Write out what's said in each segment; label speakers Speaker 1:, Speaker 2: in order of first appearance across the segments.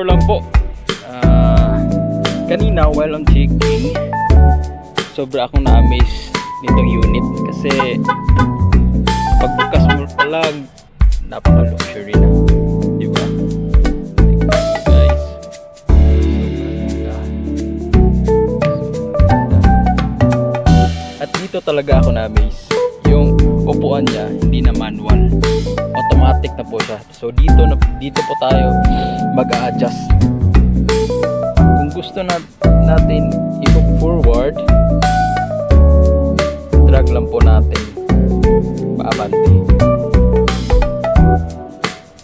Speaker 1: share lang po. Kanina while on checking, sobra akong na-amaze nitong unit kasi pagbukas mo pa lang napaka-luxury na, di ba? Guys, at dito talaga ako na-amaze. Yung upuan niya hindi na manual, automatic na po siya. So dito po tayo mag-a-adjust. Kung gusto natin i-look forward, drag lang po natin paabante.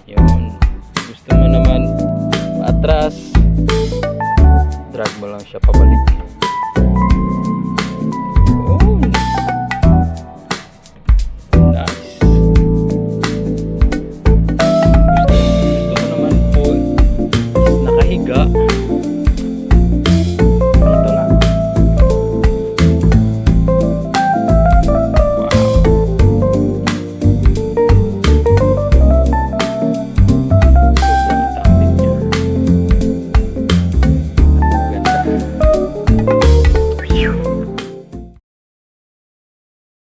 Speaker 1: Yun. Gusto mo naman maatras, drag mo lang siya pabalik.